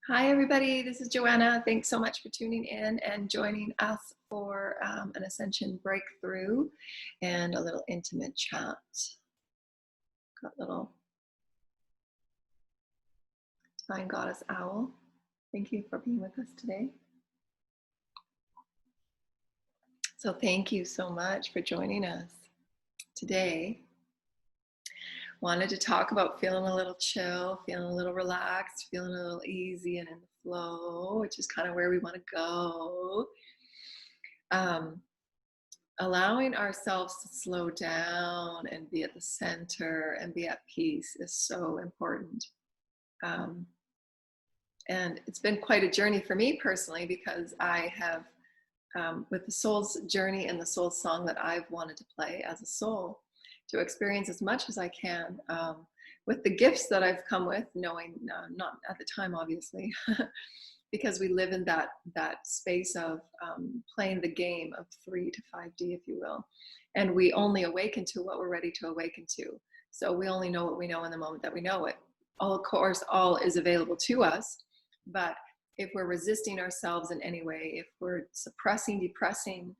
Hi, everybody. This is Joanna. Thanks so much for tuning in and joining us for an Ascension breakthrough and a little intimate chat. Got little Divine Goddess Owl. Thank you for being with us today. So thank you so much for joining us today. Wanted to talk about feeling a little chill, feeling a little relaxed, feeling a little easy and in the flow, which is kind of where we want to go. Allowing ourselves to slow down and be at the center and be at peace is so important. And it's been quite a journey for me personally, because I have, with the soul's journey and the soul song that I've wanted to play as a soul, to experience as much as I can with the gifts that I've come with, knowing not at the time, obviously, because we live in that space of playing the game of 3 to 5D, if you will. And we only awaken to what we're ready to awaken to. So we only know what we know in the moment that we know it. All, of course, all is available to us. But if we're resisting ourselves in any way, if we're suppressing, depressing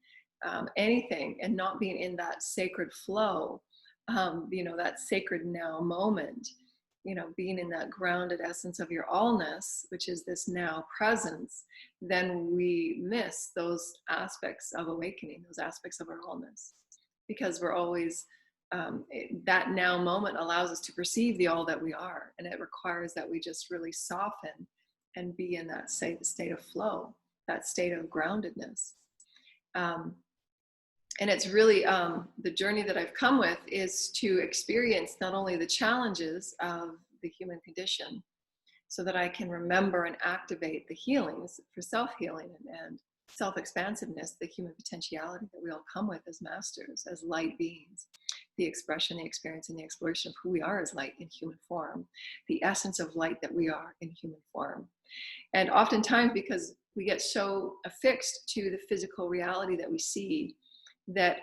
anything, and not being in that sacred flow, that sacred now moment, being in that grounded essence of your allness, which is this now presence, then we miss those aspects of awakening, those aspects of our allness, because we're always, that now moment allows us to perceive the all that we are. And it requires that we just really soften and be in that state of flow, that state of groundedness. And it's really the journey that I've come with is to experience not only the challenges of the human condition, so that I can remember and activate the healings for self-healing and self-expansiveness, the human potentiality that we all come with as masters, as light beings, the expression, the experience, and the exploration of who we are as light in human form, the essence of light that we are in human form. And oftentimes, because we get so affixed to the physical reality that we see, that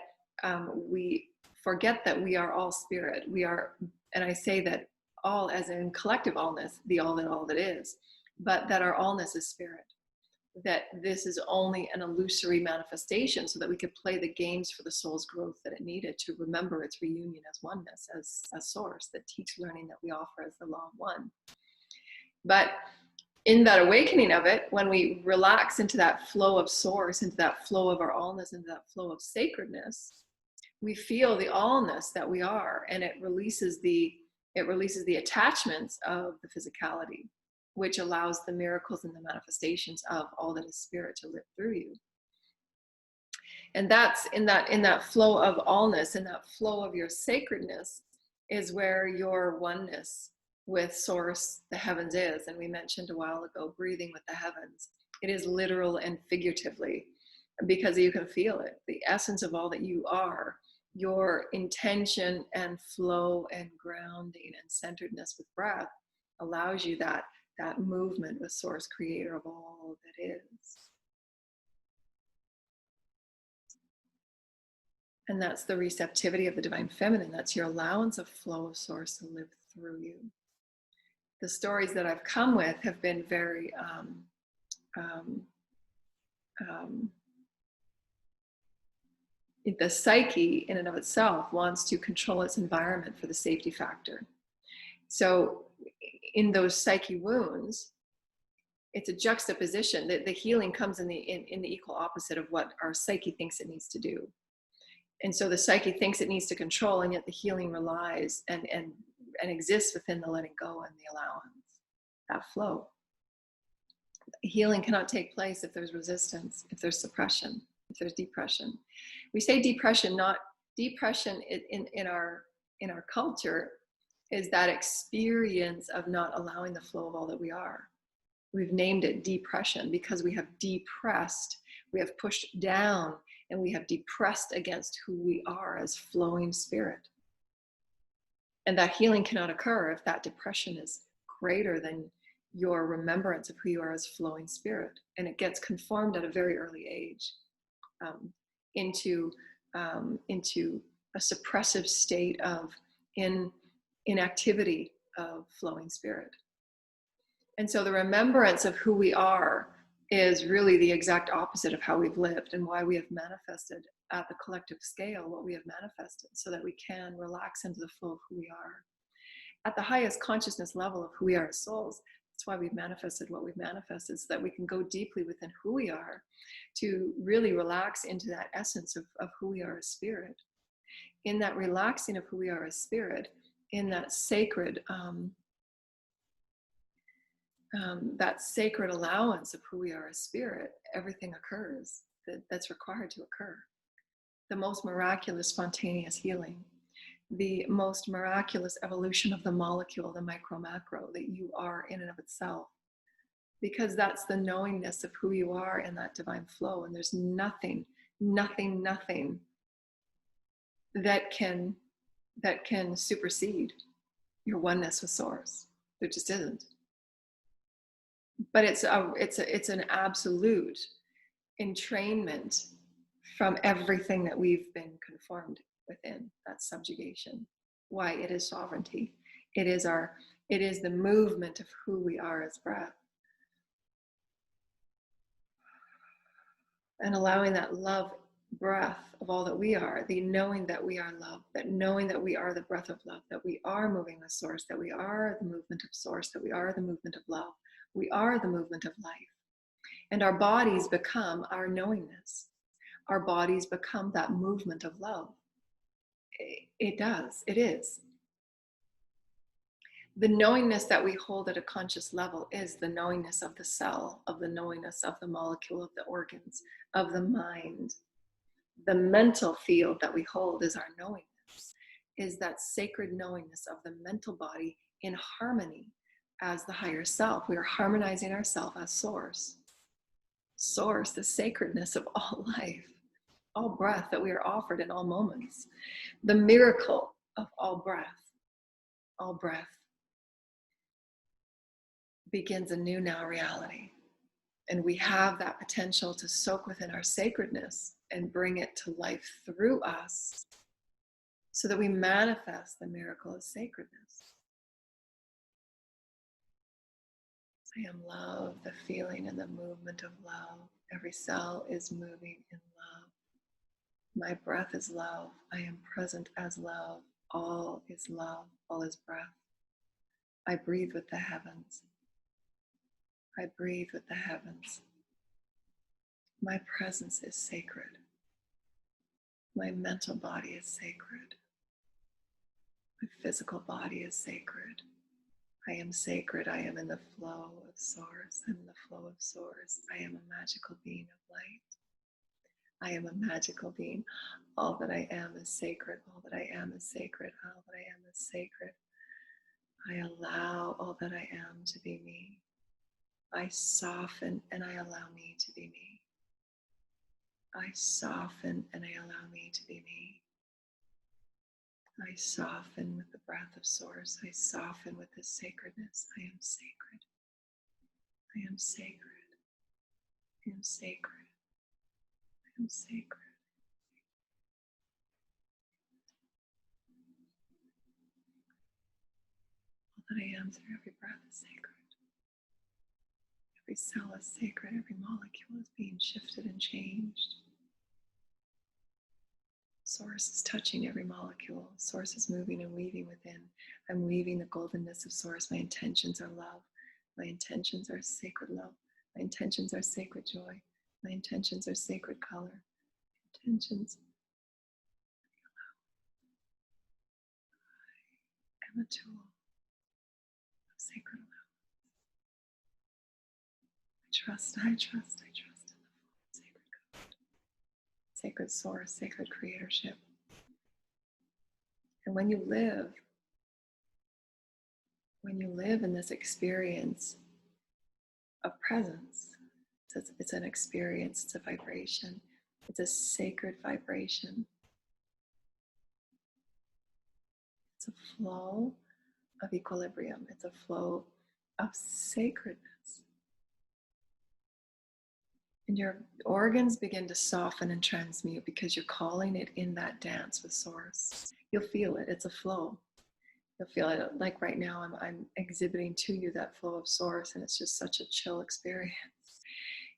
we forget that we are all spirit. We are, and I say that all as in collective allness, the all that is, but that our allness is spirit. That this is only an illusory manifestation so that we could play the games for the soul's growth that it needed to remember its reunion as oneness, as a source, the teach learning that we offer as the law of one. But in that awakening of it, when we relax into that flow of source, into that flow of our allness, into that flow of sacredness, we feel the allness that we are, and it releases the attachments of the physicality, which allows the miracles and the manifestations of all that is spirit to live through you. And that's in that flow of allness, in that flow of your sacredness, is where your oneness with source, the heavens, is. And we mentioned a while ago, breathing with the heavens. It is literal and figuratively, because you can feel it. The essence of all that you are, your intention and flow and grounding and centeredness with breath allows you that movement with source, creator of all that is. And that's the receptivity of the divine feminine. That's your allowance of flow of source to live through you. The stories that I've come with have been very the psyche in and of itself wants to control its environment for the safety factor. So in those psyche wounds, it's a juxtaposition. The healing comes in the equal opposite of what our psyche thinks it needs to do. And so the psyche thinks it needs to control, and yet the healing relies and exists within the letting go and the allowance, that flow. Healing cannot take place if there's resistance, if there's suppression, if there's depression. We say depression, not depression in our culture is that experience of not allowing the flow of all that we are. We've named it depression because we have depressed, we have pushed down, and we have depressed against who we are as flowing spirit. And that healing cannot occur if that depression is greater than your remembrance of who you are as flowing spirit. And it gets conformed at a very early age into a suppressive state of inactivity of flowing spirit. And so the remembrance of who we are is really the exact opposite of how we've lived and why we have manifested at the collective scale what we have manifested, so that we can relax into the flow of who we are. At the highest consciousness level of who we are as souls, that's why we've manifested what we've manifested, so that we can go deeply within who we are to really relax into that essence of who we are as spirit. In that relaxing of who we are as spirit, in that sacred allowance of who we are as spirit, everything occurs that's required to occur. The most miraculous spontaneous healing, the most miraculous evolution of the molecule, the micro-macro, that you are in and of itself. Because that's the knowingness of who you are in that divine flow. And there's nothing that can supersede your oneness with source. There just isn't. But it's an absolute entrainment from everything that we've been conformed within. That's subjugation. Why? It is sovereignty. It is the movement of who we are as breath. And allowing that love breath of all that we are, the knowing that we are love, that knowing that we are the breath of love, that we are moving with source, that we are the movement of source, that we are the movement of love, we are the movement of life. And our bodies become our knowingness. Our bodies become that movement of love. It is. The knowingness that we hold at a conscious level is the knowingness of the cell, of the knowingness of the molecule, of the organs, of the mind. The mental field that we hold is our knowingness, is that sacred knowingness of the mental body in harmony as the higher self. We are harmonizing ourselves as source. Source, the sacredness of all life, all breath that we are offered in all moments. The miracle of all breath begins a new now reality. And we have that potential to soak within our sacredness and bring it to life through us, so that we manifest the miracle of sacredness. I am love, the feeling and the movement of love. Every cell is moving in love. My breath is love. I am present as love. All is love. All is breath. I breathe with the heavens. I breathe with the heavens. My presence is sacred. My mental body is sacred. My physical body is sacred. I am sacred. I am in the flow of source. I'm in the flow of source. I am a magical being of light. I am a magical being. All that I am is sacred. All that I am is sacred. All that I am is sacred. I allow all that I am to be me. I soften and I allow me to be me. I soften and I allow me to be me. I soften with the breath of source. I soften with this sacredness. I am sacred. I am sacred. I am sacred. I am sacred. All that I am through every breath is sacred. Every cell is sacred. Every molecule is being shifted and changed. Source is touching every molecule. Source is moving and weaving within. I'm weaving the goldenness of source. My intentions are love. My intentions are sacred love. My intentions are sacred joy. My intentions are sacred color. Intentions. I am a tool of sacred love. I trust in the sacred code. Sacred source, sacred creatorship. And when you live in this experience of presence, it's an experience, it's a vibration, it's a sacred vibration. It's a flow of equilibrium, it's a flow of sacredness. And your organs begin to soften and transmute because you're calling it in that dance with source. You'll feel it, it's a flow. You'll feel it like right now I'm exhibiting to you that flow of source, and it's just such a chill experience.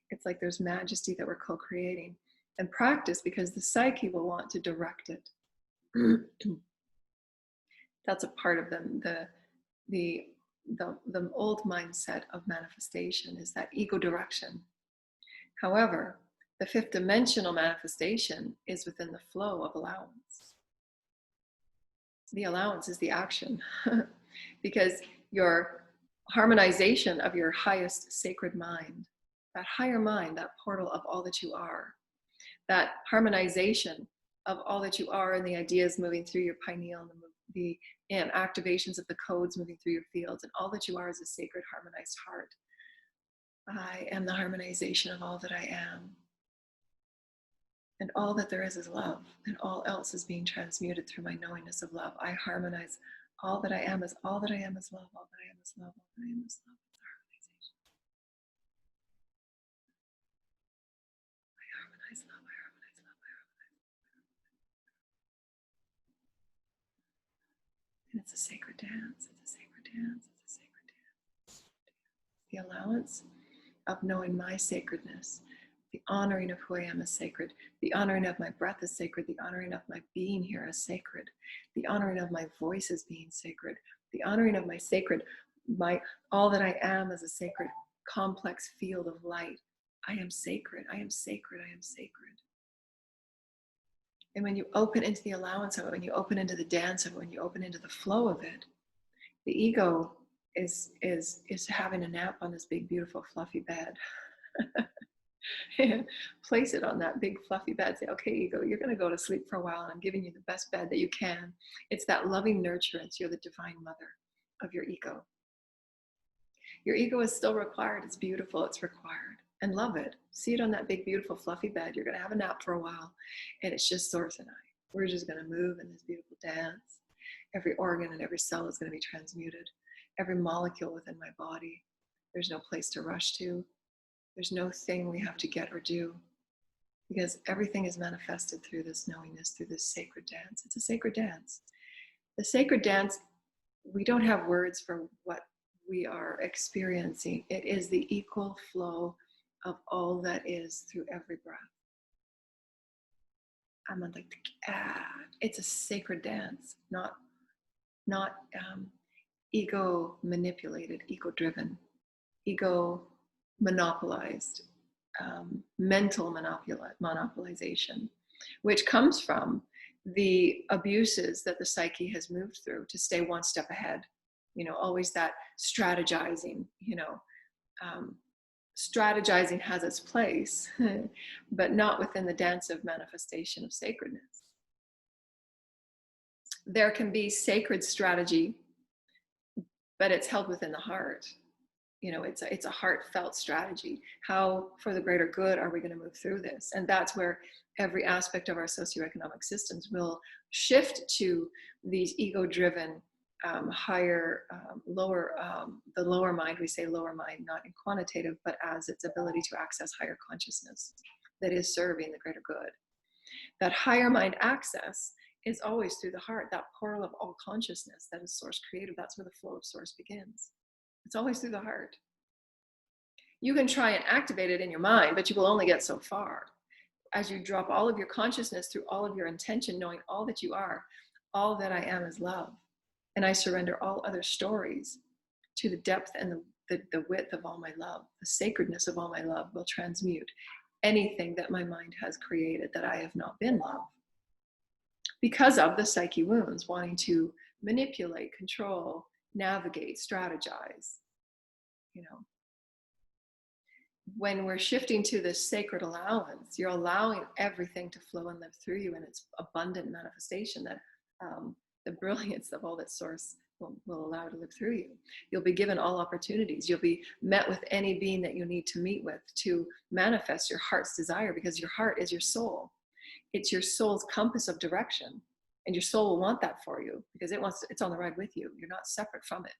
It's like there's majesty that we're co-creating. And practice, because the psyche will want to direct it. That's a part of the old mindset of manifestation, is that ego direction. However, the fifth dimensional manifestation is within the flow of allowance. The allowance is the action, because your harmonization of your highest sacred mind, that higher mind, that portal of all that you are, that harmonization of all that you are, and the ideas moving through your pineal, and the activations of the codes moving through your fields, and all that you are is a sacred harmonized heart. I am the harmonization of all that I am. And all that there is love, and all else is being transmuted through my knowingness of love. I harmonize all that I am as all that I am is love, all that I am is love, all that I am is love. It's harmonization. I harmonize love, I harmonize love, I harmonize love. And it's a sacred dance, it's a sacred dance, it's a sacred dance. The allowance of knowing my sacredness, the honoring of who I am as sacred, the honoring of my breath as sacred, the honoring of my being here as sacred, the honoring of my voice as being sacred, the honoring of my sacred, all that I am as a sacred, complex field of light. I am sacred, I am sacred, I am sacred. And when you open into the allowance of it, when you open into the dance of it, when you open into the flow of it, the ego is having a nap on this big, beautiful, fluffy bed. Place it on that big fluffy bed. Say, okay, ego, you're going to go to sleep for a while, and I'm giving you the best bed that you can. It's that loving nurturance. You're the divine mother of your ego. Your ego is still required. It's beautiful. It's required. And love it. See it on that big, beautiful, fluffy bed. You're going to have a nap for a while. And it's just Source and I. We're just going to move in this beautiful dance. Every organ and every cell is going to be transmuted. Every molecule within my body. There's no place to rush to. There's no thing we have to get or do, because everything is manifested through this knowingness, through this sacred dance. It's a sacred dance. The sacred dance, we don't have words for what we are experiencing. It is the equal flow of all that is through every breath. I'm like, it's a sacred dance, not ego manipulated, ego driven, ego monopolized, mental monopolization, which comes from the abuses that the psyche has moved through to stay one step ahead. Always that strategizing, strategizing has its place, but not within the dance of manifestation of sacredness. There can be sacred strategy, but it's held within the heart. It's a heartfelt strategy. How, for the greater good, are we going to move through this? And that's where every aspect of our socioeconomic systems will shift to these ego-driven, higher, lower, the lower mind. We say lower mind, not in quantitative, but as its ability to access higher consciousness that is serving the greater good. That higher mind access is always through the heart, that portal of all consciousness that is Source creative. That's where the flow of Source begins. It's always through the heart. You can try and activate it in your mind, but you will only get so far. As you drop all of your consciousness through all of your intention, knowing all that you are, all that I am is love. And I surrender all other stories to the depth and the width of all my love. The sacredness of all my love will transmute anything that my mind has created that I have not been love. Because of the psyche wounds, wanting to manipulate, control, navigate, strategize. When we're shifting to this sacred allowance, you're allowing everything to flow and live through you in its abundant manifestation, that the brilliance of all that Source will allow to live through you. You'll be given all opportunities. You'll be met with any being that you need to meet with to manifest your heart's desire, because your heart is your soul. It's your soul's compass of direction. And your soul will want that for you, because it's on the ride with you. You're not separate from it.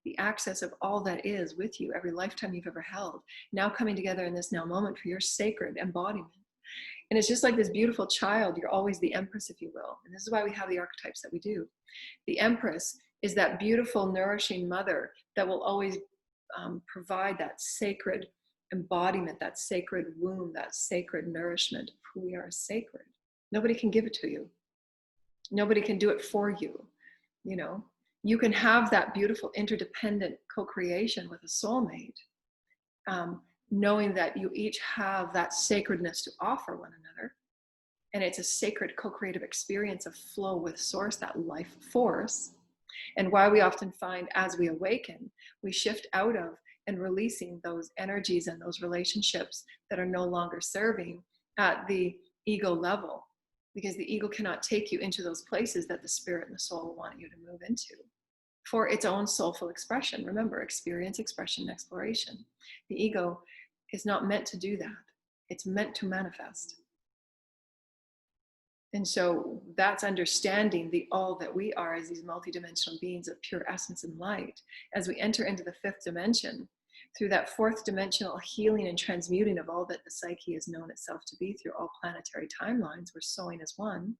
The access of all that is with you, every lifetime you've ever held, now coming together in this now moment for your sacred embodiment. And it's just like this beautiful child. You're always the empress, if you will. And this is why we have the archetypes that we do. The empress is that beautiful, nourishing mother that will always provide that sacred embodiment, that sacred womb, that sacred nourishment of who we are as sacred. Nobody can give it to you. Nobody can do it for you. You know, you can have that beautiful interdependent co-creation with a soulmate, knowing that you each have that sacredness to offer one another. And it's a sacred co-creative experience of flow with source, that life force. And why we often find as we awaken, we shift out of and releasing those energies and those relationships that are no longer serving at the ego level, because the ego cannot take you into those places that the spirit and the soul want you to move into for its own soulful expression. Remember, experience, expression, exploration. The ego is not meant to do that. It's meant to manifest. And so that's understanding the all that we are as these multidimensional beings of pure essence and light. As we enter into the fifth dimension, through that fourth dimensional healing and transmuting of all that the psyche has known itself to be through all planetary timelines, we're sowing as one.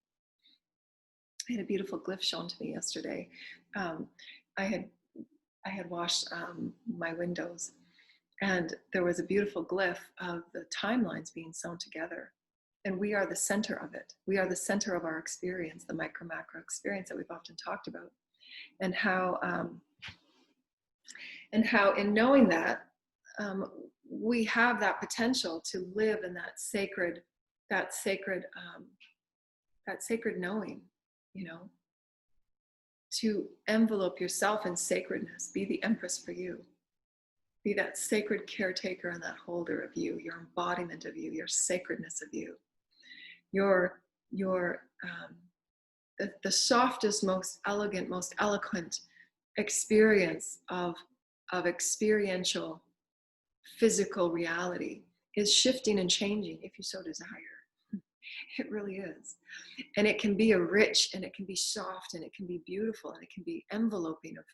I had a beautiful glyph shown to me yesterday. I had washed my windows, and there was a beautiful glyph of the timelines being sewn together. And we are the center of it. We are the center of our experience, the micro-macro experience that we've often talked about. And how in knowing that, we have that potential to live in that sacred knowing, you know, to envelope yourself in sacredness, be the empress for you. Be that sacred caretaker and that holder of you, your embodiment of you, your sacredness of you. The softest, most elegant, most eloquent experience of experiential physical reality is shifting and changing if you so desire. It really is. And it can be a rich, and it can be soft, and it can be beautiful, and it can be enveloping of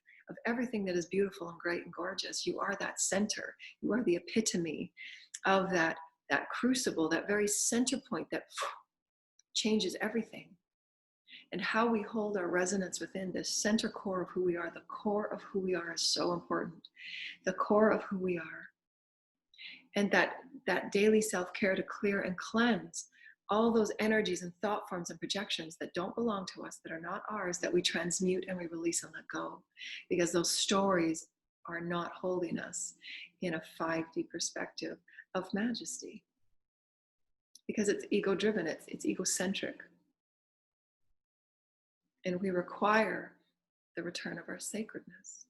everything that is beautiful and great and gorgeous. You are that center. You are the epitome of that crucible, that very center point that changes everything. And how we hold our resonance within this center core of who we are, the core of who we are is so important. The core of who we are. And that daily self-care to clear and cleanse all those energies and thought forms and projections that don't belong to us, that are not ours, that we transmute and we release and let go. Because those stories are not holding us in a 5D perspective of majesty. Because it's ego-driven, it's egocentric. And we require the return of our sacredness.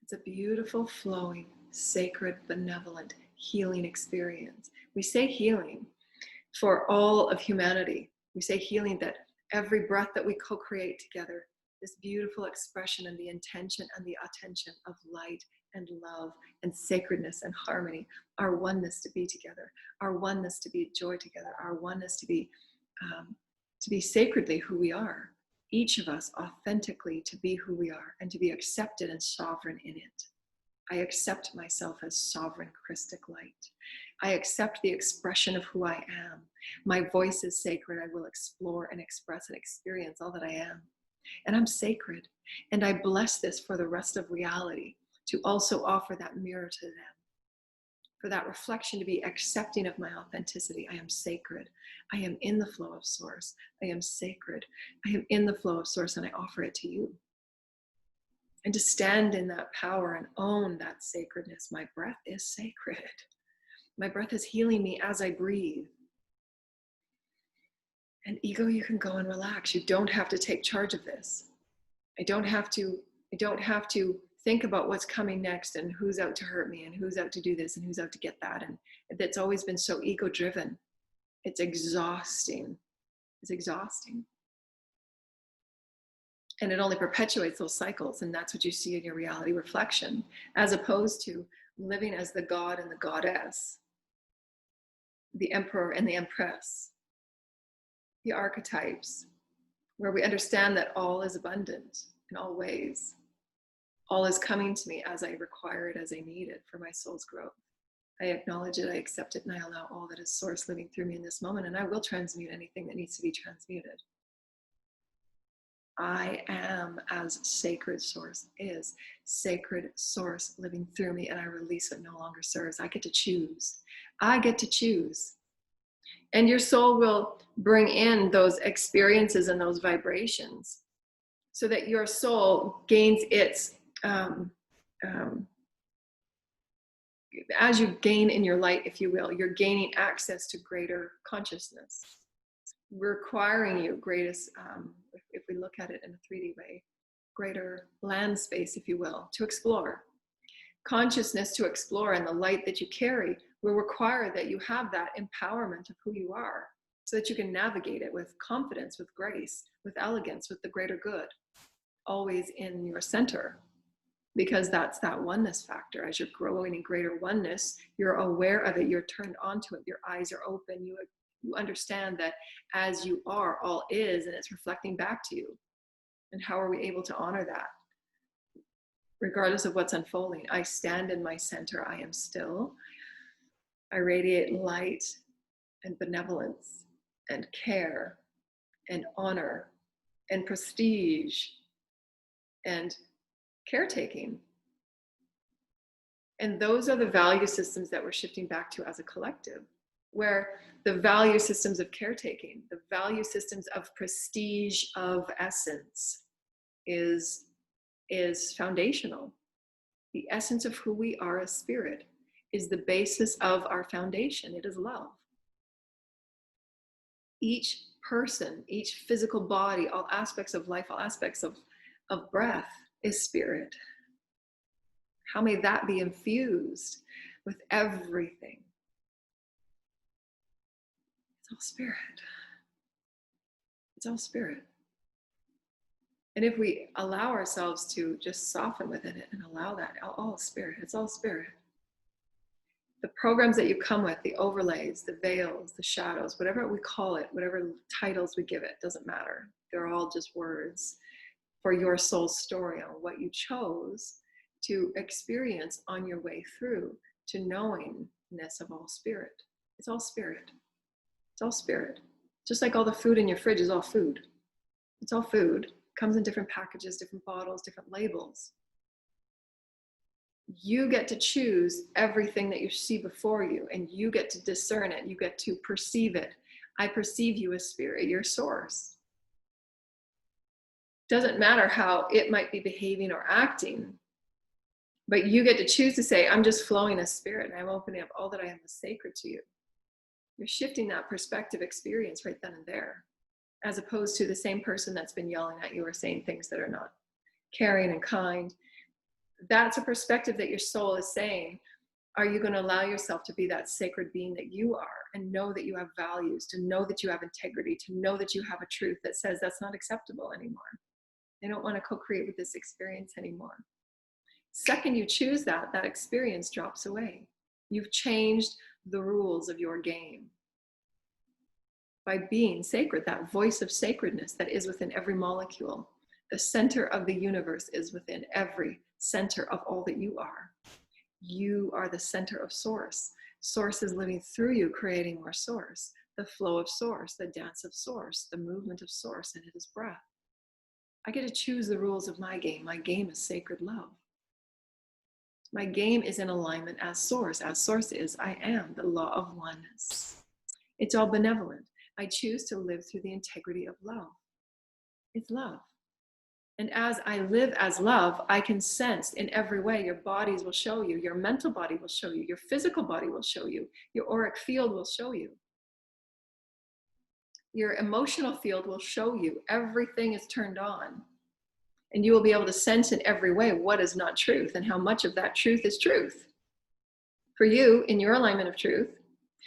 It's a beautiful, flowing, sacred, benevolent, healing experience. We say healing for all of humanity. We say healing that every breath that we co-create together, this beautiful expression and the intention and the attention of light and love and sacredness and harmony, our oneness to be together, our oneness to be joy together, our oneness to be sacredly who we are, each of us authentically to be who we are and to be accepted and sovereign in it. I accept myself as sovereign Christic light. I accept the expression of who I am. My voice is sacred. I will explore and express and experience all that I am. And I'm sacred. And I bless this for the rest of reality to also offer that mirror to them. For that reflection to be accepting of my authenticity. I am sacred. I am in the flow of source. I am sacred. I am in the flow of source, and I offer it to you. And to stand in that power and own that sacredness. My breath is sacred. My breath is healing me as I breathe. And ego, you can go and relax. You don't have to take charge of this. I don't have to think about what's coming next and who's out to hurt me and who's out to do this and who's out to get that. And that's always been so ego driven. It's exhausting. It's exhausting. And it only perpetuates those cycles. And that's what you see in your reality reflection, as opposed to living as the god and the goddess, the emperor and the empress, the archetypes, where we understand that all is abundant in all ways. All is coming to me as I require it, as I need it for my soul's growth. I acknowledge it, I accept it, and I allow all that is source living through me in this moment, and I will transmute anything that needs to be transmuted. I am as sacred source is, sacred source living through me, and I release what no longer serves. I get to choose. I get to choose. And your soul will bring in those experiences and those vibrations so that your soul gains its, as you gain in your light, if you will, you're gaining access to greater consciousness, requiring you greatest, if we look at it in a 3D way, greater land space, if you will, to explore. Consciousness to explore, and the light that you carry will require that you have that empowerment of who you are so that you can navigate it with confidence, with grace, with elegance, with the greater good, always in your center. Because that's that oneness factor. As you're growing in greater oneness, you're aware of it, you're turned onto it, your eyes are open, you understand that as you are, all is, and it's reflecting back to you. And how are we able to honor that? Regardless of what's unfolding, I stand in my center, I am still. I radiate light and benevolence and care and honor and prestige and caretaking. And those are the value systems that we're shifting back to as a collective, where the value systems of caretaking, the value systems of prestige, of essence is foundational. The essence of who we are as spirit is the basis of our foundation. It is love. Each person, each physical body, all aspects of life, all aspects of breath is spirit. How may that be infused with everything? It's all spirit. It's all spirit. And if we allow ourselves to just soften within it and allow that, all spirit, it's all spirit. The programs that you come with, the overlays, the veils, the shadows, whatever we call it, whatever titles we give it, doesn't matter. They're all just words for your soul's story on what you chose to experience on your way through to knowingness of all spirit. It's all spirit. It's all spirit. Just like all the food in your fridge is all food. It's all food. Comes in different packages, different bottles, different labels. You get to choose everything that you see before you, and you get to discern it. You get to perceive it. I perceive you as spirit, your source. Doesn't matter how it might be behaving or acting, but you get to choose to say, I'm just flowing as spirit, and I'm opening up all that I am as sacred to you. You're shifting that perspective experience right then and there, as opposed to the same person that's been yelling at you or saying things that are not caring and kind. That's a perspective that your soul is saying, are you going to allow yourself to be that sacred being that you are, and know that you have values, to know that you have integrity, to know that you have a truth that says that's not acceptable anymore. They don't want to co-create with this experience anymore. Second you choose that, that experience drops away. You've changed the rules of your game. By being sacred, that voice of sacredness that is within every molecule, the center of the universe is within every center of all that you are. You are the center of source. Source is living through you, creating more source. The flow of source, the dance of source, the movement of source, and it is breath. I get to choose the rules of my game. My game is sacred love. My game is in alignment as source. As source is, I am the law of oneness. It's all benevolent. I choose to live through the integrity of love. It's love. And as I live as love, I can sense in every way. Your bodies will show you. Your mental body will show you. Your physical body will show you. Your auric field will show you. Your emotional field will show you. Everything is turned on. And you will be able to sense in every way what is not truth and how much of that truth is truth. For you, in your alignment of truth,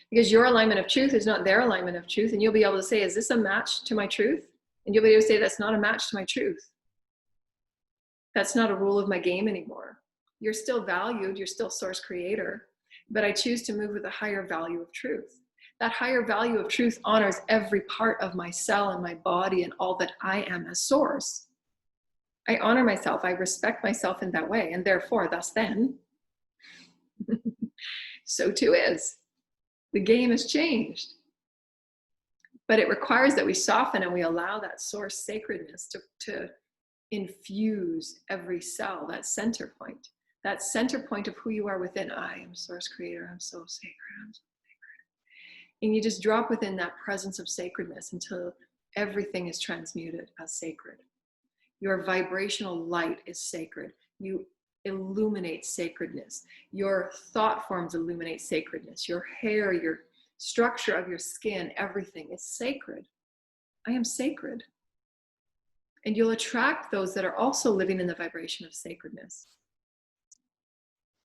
because your alignment of truth is not their alignment of truth, and you'll be able to say, is this a match to my truth? And you'll be able to say, that's not a match to my truth. That's not a rule of my game anymore. You're still valued, you're still source creator, but I choose to move with a higher value of truth. That higher value of truth honors every part of my cell and my body and all that I am as source. I honor myself, I respect myself in that way, and therefore, thus then, so too is. The game has changed. But it requires that we soften and we allow that source sacredness to infuse every cell, that center point of who you are within. I am source creator, I'm so sacred, I'm so sacred. And you just drop within that presence of sacredness until everything is transmuted as sacred. Your vibrational light is sacred. You illuminate sacredness. Your thought forms illuminate sacredness. Your hair, your structure of your skin, everything is sacred. I am sacred. And you'll attract those that are also living in the vibration of sacredness,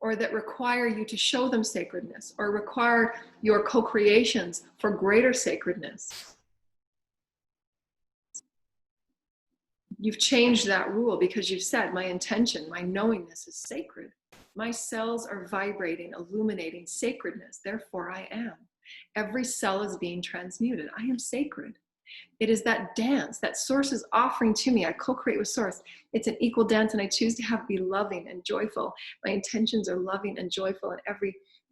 or that require you to show them sacredness, or require your co-creations for greater sacredness. You've changed that rule because you've said, my intention, my knowingness is sacred. My cells are vibrating, illuminating sacredness. Therefore, I am. Every cell is being transmuted. I am sacred. It is that dance that source is offering to me. I co-create with source. It's an equal dance, and I choose to have be loving and joyful. My intentions are loving and joyful, and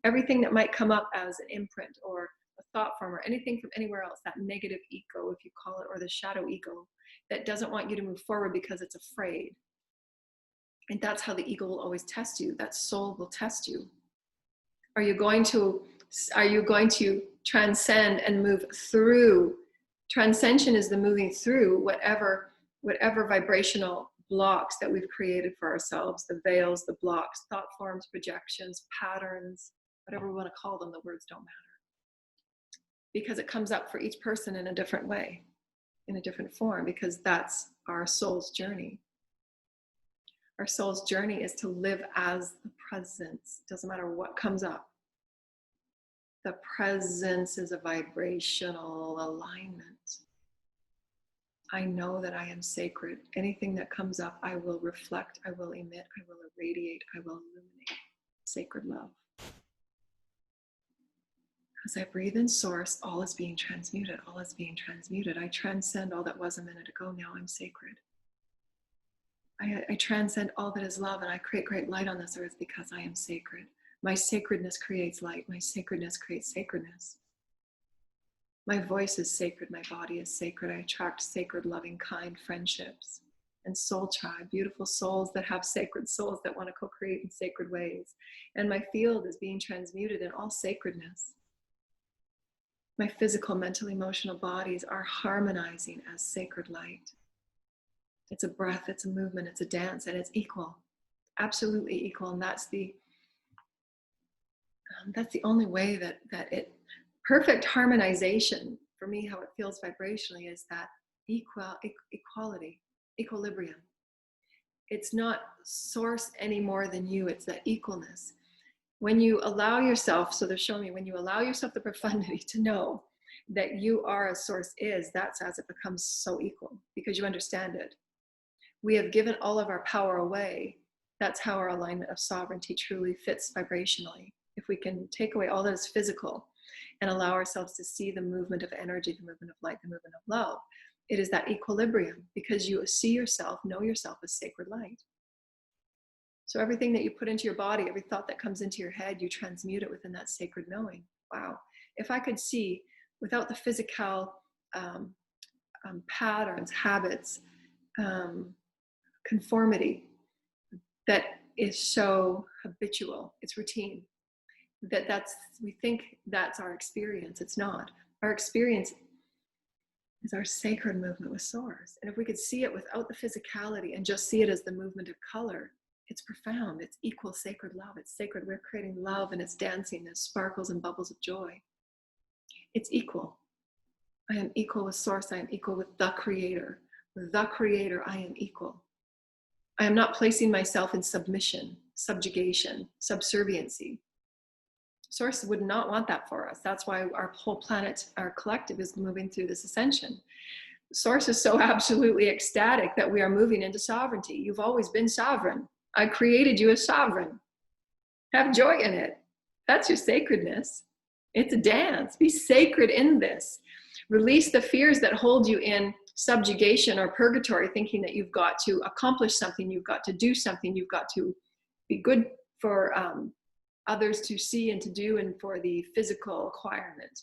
everything that might come up as an imprint or a thought form or anything from anywhere else, that negative ego, if you call it, or the shadow ego that doesn't want you to move forward because it's afraid. And that's how the ego will always test you. That soul will test you. Are you going to transcend and move through? Transcension is the moving through whatever vibrational blocks that we've created for ourselves, the veils, the blocks, thought forms, projections, patterns, whatever we want to call them, the words don't matter. Because it comes up for each person in a different way, in a different form, because that's our soul's journey. Our soul's journey is to live as the presence. Doesn't matter what comes up. The presence is a vibrational alignment. I know that I am sacred. Anything that comes up, I will reflect, I will emit, I will irradiate, I will illuminate sacred love. As I breathe in source, all is being transmuted, all is being transmuted. I transcend all that was a minute ago, now I'm sacred. I transcend all that is love, and I create great light on this earth because I am sacred. My sacredness creates light. My sacredness creates sacredness. My voice is sacred. My body is sacred. I attract sacred, loving, kind friendships and soul tribe, beautiful souls that have sacred souls that want to co-create in sacred ways. And my field is being transmuted in all sacredness. My physical, mental, emotional bodies are harmonizing as sacred light. It's a breath, it's a movement, it's a dance, and it's equal, absolutely equal. And that's the only way that it, perfect harmonization, for me, how it feels vibrationally, is that equality, equilibrium. It's not source any more than you, it's that equalness. When you allow yourself, so they're showing me, when you allow yourself the profundity to know that you are as source is, that's as it becomes so equal, because you understand it. We have given all of our power away. That's how our alignment of sovereignty truly fits vibrationally. If we can take away all that is physical and allow ourselves to see the movement of energy, the movement of light, the movement of love, it is that equilibrium, because you see yourself, know yourself as sacred light. So everything that you put into your body, every thought that comes into your head, you transmute it within that sacred knowing. Wow. If I could see without the physical patterns, habits, conformity that is so habitual, it's routine, we think that's our experience. It's not. Our experience is our sacred movement with source. And if we could see it without the physicality and just see it as the movement of color, it's profound. It's equal sacred love. It's sacred. We're creating love, and it's dancing. There's sparkles and bubbles of joy. It's equal. I am equal with source. I am equal with the creator. The creator, I am equal. I am not placing myself in submission, subjugation, subserviency. Source would not want that for us. That's why our whole planet, our collective, is moving through this ascension. Source is so absolutely ecstatic that we are moving into sovereignty. You've always been sovereign. I created you as sovereign. Have joy in it. That's your sacredness. It's a dance. Be sacred in this. Release the fears that hold you in subjugation or purgatory, thinking that you've got to accomplish something, you've got to do something, you've got to be good for others to see and to do, and for the physical acquirement.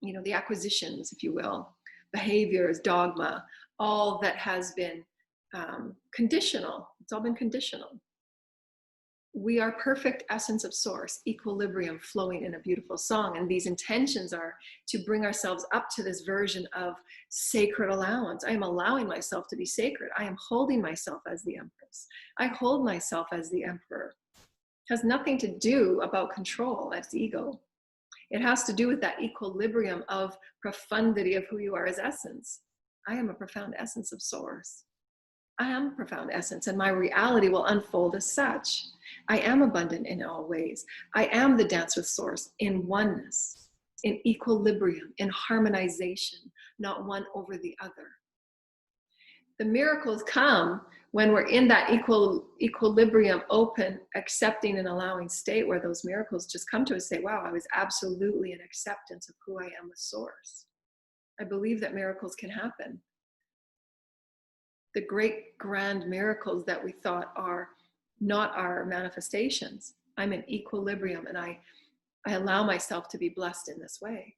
You know, the acquisitions, if you will, behaviors, dogma, all that has been conditional. It's all been conditional. We are perfect essence of source, equilibrium flowing in a beautiful song. And these intentions are to bring ourselves up to this version of sacred allowance. I am allowing myself to be sacred. I am holding myself as the empress. I hold myself as the emperor. It has nothing to do about control. That's ego. It has to do with that equilibrium of profundity of who you are as essence. I am a profound essence of source. I am a profound essence, and my reality will unfold as such. I am abundant in all ways. I am the dance with source in oneness, in equilibrium, in harmonization, not one over the other. The miracles come when we're in that equilibrium, open, accepting and allowing state, where those miracles just come to us, say, wow, I was absolutely in acceptance of who I am with source. I believe that miracles can happen. The great grand miracles that we thought are not our manifestations. I'm in equilibrium, and I allow myself to be blessed in this way.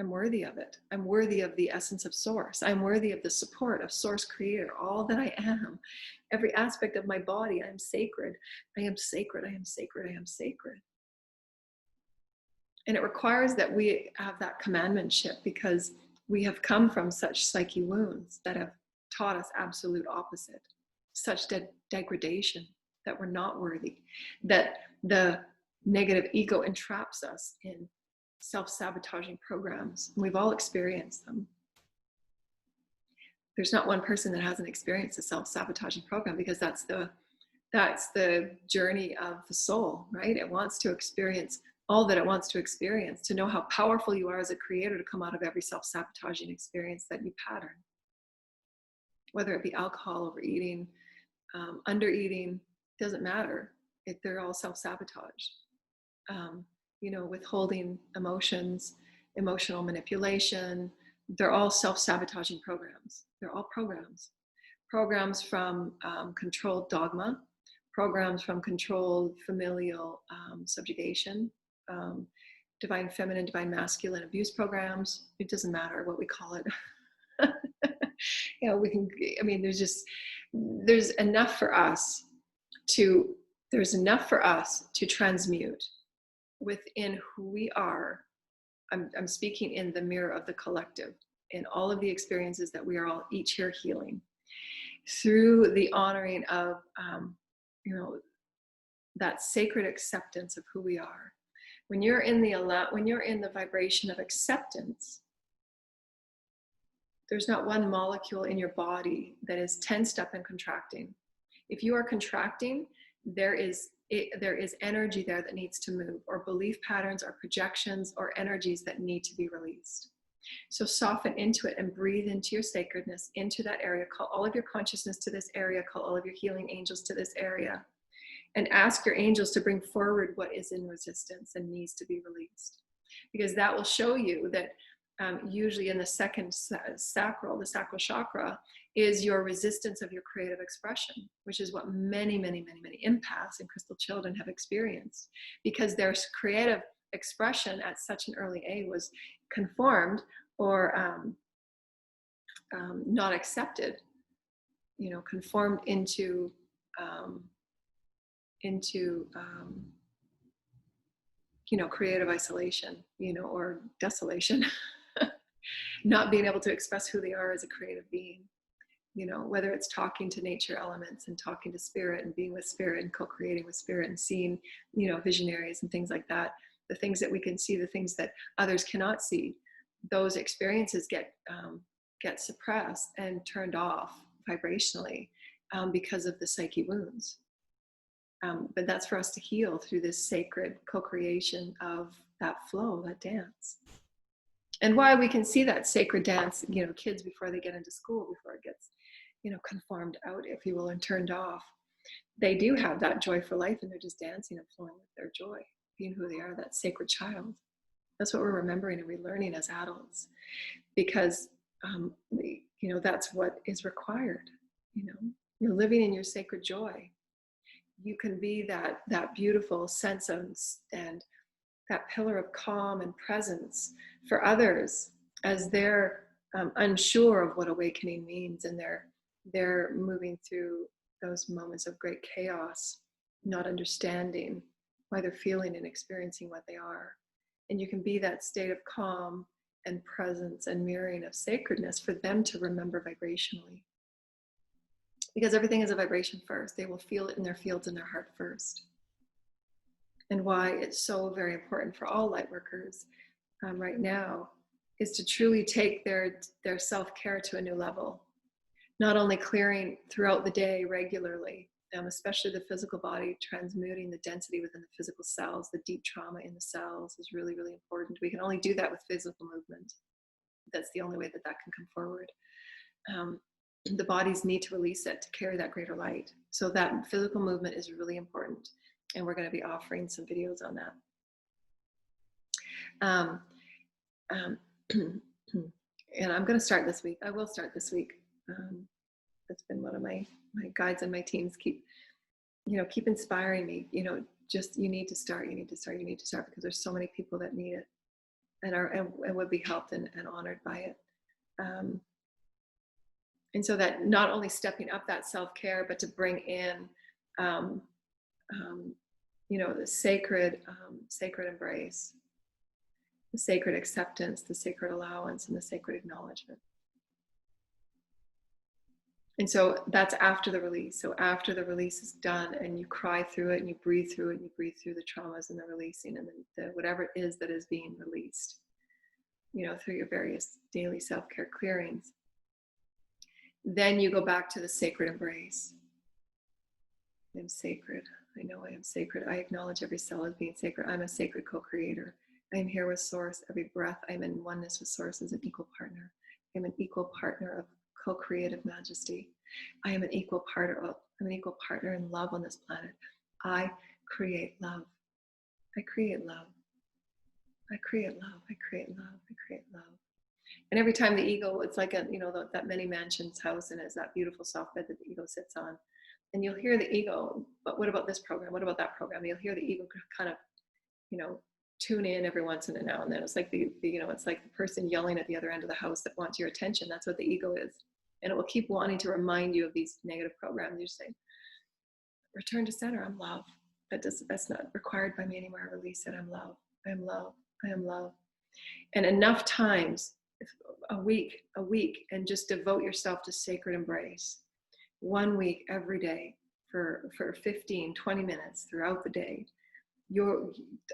I'm worthy of it. I'm worthy of the essence of source. I'm worthy of the support of source creator, all that I am. Every aspect of my body, I am sacred. I am sacred. I am sacred. I am sacred. And it requires that we have that commandmentship, because we have come from such psyche wounds that have taught us absolute opposite, such degradation, that we're not worthy, that the negative ego entraps us in self-sabotaging programs. And we've all experienced them. There's not one person that hasn't experienced a self-sabotaging program, because that's the journey of the soul, right? It wants to experience all that it wants to experience, to know how powerful you are as a creator, to come out of every self-sabotaging experience that you pattern. Whether it be alcohol, overeating, undereating, doesn't matter. They're all self-sabotage. You know, withholding emotions, emotional manipulation, they're all self-sabotaging programs. They're all programs. Programs from controlled dogma, programs from controlled familial subjugation, divine feminine, divine masculine abuse programs. It doesn't matter what we call it. You know, we can, I mean, there's enough for us to transmute within who we are. I'm speaking in the mirror of the collective, in all of the experiences that we are all each here healing, through the honoring of, you know, that sacred acceptance of who we are. When you're in the vibration of acceptance, there's not one molecule in your body that is tensed up and contracting. If you are contracting, there is energy there that needs to move, or belief patterns, or projections, or energies that need to be released. So soften into it and breathe into your sacredness, into that area. Call all of your consciousness to this area. Call all of your healing angels to this area. And ask your angels to bring forward what is in resistance and needs to be released. Because that will show you that usually in the second sacral, the sacral chakra, is your resistance of your creative expression, which is what many empaths and crystal children have experienced, because their creative expression at such an early age was conformed or not accepted, you know, conformed into you know, creative isolation, you know, or desolation. Not being able to express who they are as a creative being, you know, whether it's talking to nature elements and talking to spirit and being with spirit and co-creating with spirit and seeing, you know, visionaries and things like that, the things that we can see, the things that others cannot see, those experiences get suppressed and turned off vibrationally because of the psyche wounds. But that's for us to heal through this sacred co-creation of that flow, that dance. And why we can see that sacred dance, you know, kids before they get into school, before it gets, you know, conformed out, if you will, and turned off, they do have that joy for life, and they're just dancing and flowing with their joy, being who they are, that sacred child. That's what we're remembering and relearning as adults, because, you know, that's what is required. You know, you're living in your sacred joy. you can be that beautiful sense of, and that pillar of calm and presence for others as they're unsure of what awakening means, and they're moving through those moments of great chaos, not understanding why they're feeling and experiencing what they are. And you can be that state of calm and presence and mirroring of sacredness for them to remember vibrationally. Because everything is a vibration first. They will feel it in their fields in their heart first. And why it's so very important for all light workers right now is to truly take their self-care to a new level. Not only clearing throughout the day regularly, especially the physical body, transmuting the density within the physical cells, the deep trauma in the cells is really, really important. We can only do that with physical movement. That's the only way that can come forward. The bodies need to release it to carry that greater light. So that physical movement is really important. And we're going to be offering some videos on that. And I'm going to start this week. I will start this week. That's been one of my guides and my teams keep inspiring me. Just you need to start, because there's so many people that need it and would be helped and honored by it. And so that not only stepping up that self-care, but to bring in, the sacred embrace, the sacred acceptance, the sacred allowance, and the sacred acknowledgement. And so that's after the release. So after the release is done and you cry through it and you breathe through it and you breathe through the traumas and the releasing and the whatever it is that is being released, through your various daily self-care clearings. Then you go back to the sacred embrace. I am sacred. I know I am sacred. I acknowledge every cell as being sacred. I'm a sacred co-creator. I am here with Source. Every breath I'm in oneness with Source as an equal partner. I'm an equal partner of co-creative majesty. I am an equal partner in love on this planet. I create love. I create love. I create love. I create love. I create love. And every time the ego, it's like that many mansions house, and it's that beautiful soft bed that the ego sits on. And you'll hear the ego, but what about this program? What about that program? You'll hear the ego kind of, tune in every once in a now and then. It's like it's like the person yelling at the other end of the house that wants your attention. That's what the ego is. And it will keep wanting to remind you of these negative programs. You say, return to center, I'm love. That's not required by me anymore. I release it, I'm love. I am love. I am love. And enough times, a week, and just devote yourself to sacred embrace. 1 week, every day, for 15, 20 minutes throughout the day.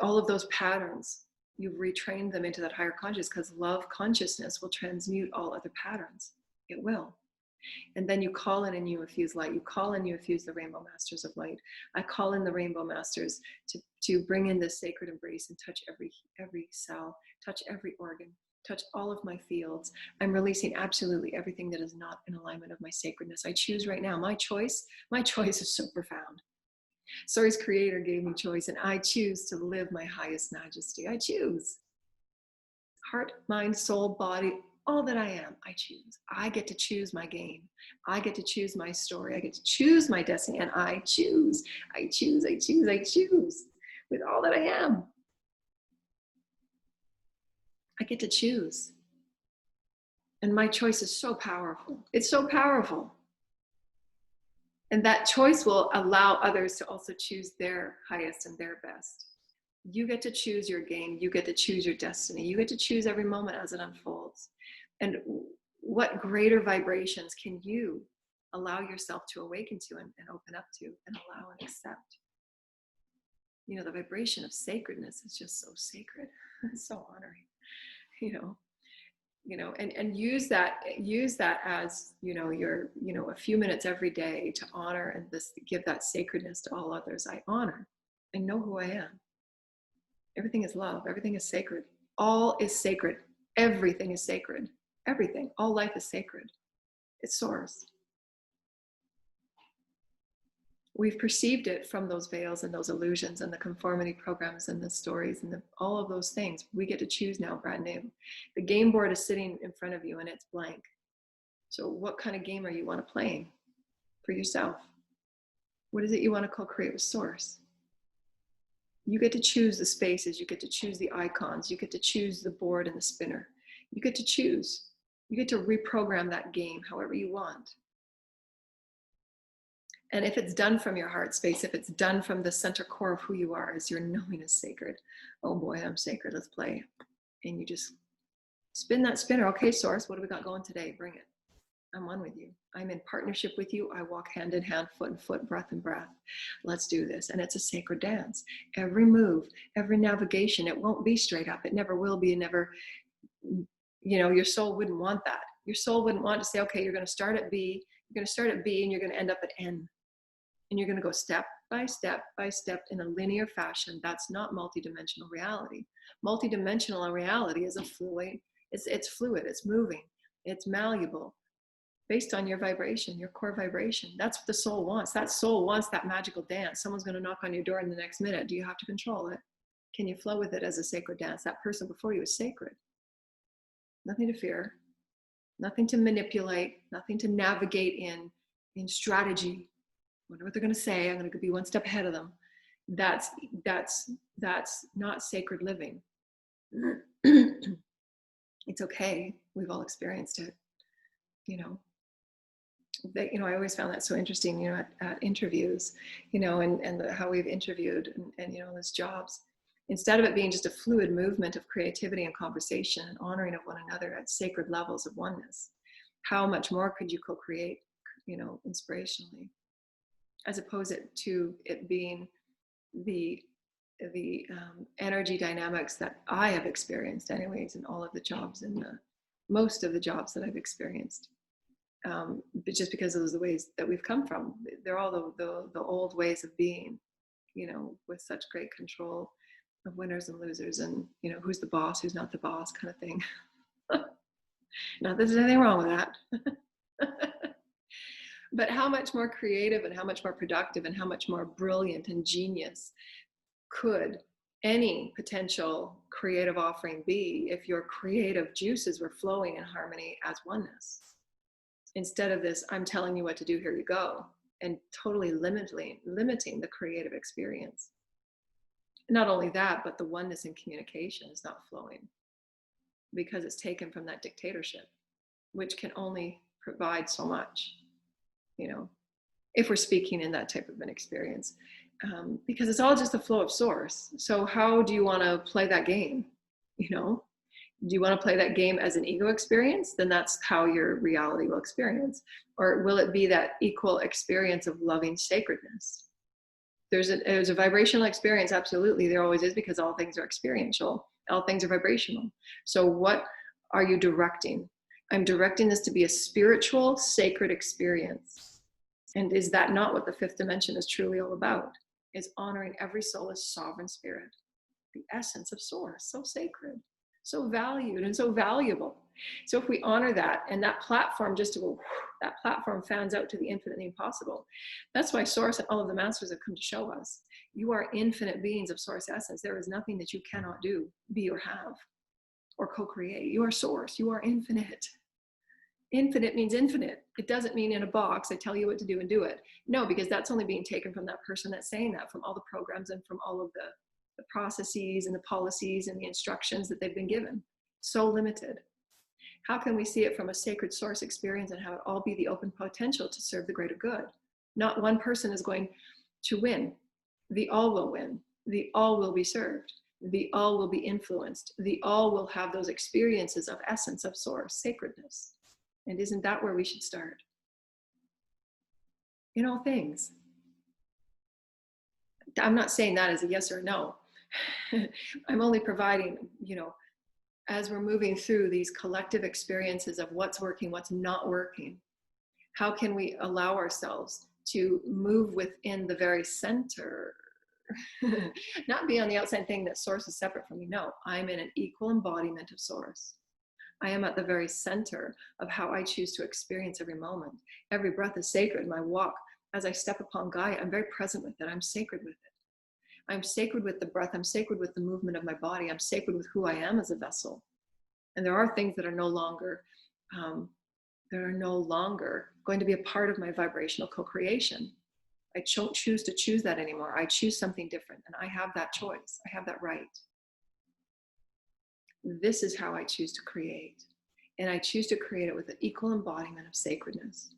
All of those patterns, you've retrained them into that higher conscious, because love consciousness will transmute all other patterns. It will. And then you call in and you infuse light. You call in, you infuse the rainbow masters of light. I call in the rainbow masters to bring in this sacred embrace and touch every cell, touch every organ, touch all of my fields. I'm releasing absolutely everything that is not in alignment of my sacredness. I choose right now. My choice is so profound. Source Creator gave me choice, and I choose to live my highest majesty. I choose. Heart, mind, soul, body, all that I am, I choose. I get to choose my game. I get to choose my story. I get to choose my destiny, and I choose. I choose, I choose, I choose with all that I am. I get to choose. And my choice is so powerful. It's so powerful. And that choice will allow others to also choose their highest and their best. You get to choose your game. You get to choose your destiny. You get to choose every moment as it unfolds. And what greater vibrations can you allow yourself to awaken to and open up to and allow and accept? The vibration of sacredness is just so sacred. It's so honoring, and use that as, your, a few minutes every day to honor and give that sacredness to all others. I honor. I know who I am. Everything is love. Everything is sacred. All is sacred. Everything is sacred. Everything. All life is sacred. It's source. We've perceived it from those veils and those illusions and the conformity programs and the stories and all of those things. We get to choose now, brand new. The game board is sitting in front of you and it's blank. So what kind of game are you want to play for yourself? What is it you want to co-create with Source? You get to choose the spaces, you get to choose the icons, you get to choose the board and the spinner. You get to choose. You get to reprogram that game however you want. And if it's done from your heart space, if it's done from the center core of who you are, as your knowing is sacred. Oh boy, I'm sacred, let's play. And you just spin that spinner. Okay, Source, what do we got going today? Bring it. I'm one with you. I'm in partnership with you. I walk hand in hand, foot in foot, breath in breath. Let's do this. And it's a sacred dance. Every move, every navigation, it won't be straight up. It never will be. Never, your soul wouldn't want that. Your soul wouldn't want to say, okay, you're going to start at B, you're going to start at B, and you're going to end up at N. And you're going to go step by step by step in a linear fashion. That's not multidimensional reality. Multidimensional reality is a fluid. It's fluid. It's moving. It's malleable, based on your vibration, your core vibration. That's what the soul wants. That soul wants that magical dance. Someone's going to knock on your door in the next minute. Do you have to control it? Can you flow with it as a sacred dance? That person before you is sacred. Nothing to fear, nothing to manipulate, nothing to navigate in strategy. I wonder what they're going to say. I'm going to be one step ahead of them. That's not sacred living. It's okay. We've all experienced it. I always found that so interesting, at interviews, and how we've interviewed and those jobs, instead of it being just a fluid movement of creativity and conversation and honoring of one another at sacred levels of oneness, how much more could you co-create, inspirationally, as opposed to it being the energy dynamics that I have experienced anyways in all of the jobs and most of the jobs that I've experienced. But just because of the ways that we've come from, they're all the old ways of being, with such great control of winners and losers, and who's the boss, who's not the boss, kind of thing. Not that there's anything wrong with that. But how much more creative and how much more productive and how much more brilliant and genius could any potential creative offering be if your creative juices were flowing in harmony as oneness? Instead of this, I'm telling you what to do, here you go, and totally limiting the creative experience. Not only that, but the oneness in communication is not flowing because it's taken from that dictatorship, which can only provide so much, if we're speaking in that type of an experience, because it's all just the flow of Source. So how do you want to play that game? Do you want to play that game as an ego experience? Then that's how your reality will experience. Or will it be that equal experience of loving sacredness? There's a vibrational experience, absolutely. There always is, because all things are experiential. All things are vibrational. So what are you directing? I'm directing this to be a spiritual, sacred experience. And is that not what the fifth dimension is truly all about? Is honoring every soul as sovereign spirit, the essence of Source, so sacred, so valued and so valuable. So if we honor that, and that platform that platform fans out to the infinite and the impossible. That's why Source and all of the masters have come to show us. You are infinite beings of Source essence. There is nothing that you cannot do, be, or have, or co-create. You are Source. You are infinite. Infinite means infinite. It doesn't mean in a box, I tell you what to do and do it. No, because that's only being taken from that person that's saying that, from all the programs and from all of the processes and the policies and the instructions that they've been given. So limited. How can we see it from a sacred Source experience and have it all be the open potential to serve the greater good? Not one person is going to win. The all will win. The all will be served. The all will be influenced. The all will have those experiences of essence, of Source, sacredness. And isn't that where we should start? In all things. I'm not saying that as a yes or a no. I'm only providing, as we're moving through these collective experiences of what's working, what's not working, how can we allow ourselves to move within the very center? Not be on the outside thing that Source is separate from me. No, I'm in an equal embodiment of Source. I am at the very center of how I choose to experience every moment. Every breath is sacred. My walk, as I step upon Gaia, I'm very present with it. I'm sacred with it. I'm sacred with the breath. I'm sacred with the movement of my body. I'm sacred with who I am as a vessel. And there are things that are no longer going to be a part of my vibrational co-creation. I don't choose to choose that anymore. I choose something different, and I have that choice. I have that right. This is how I choose to create. And I choose to create it with an equal embodiment of sacredness.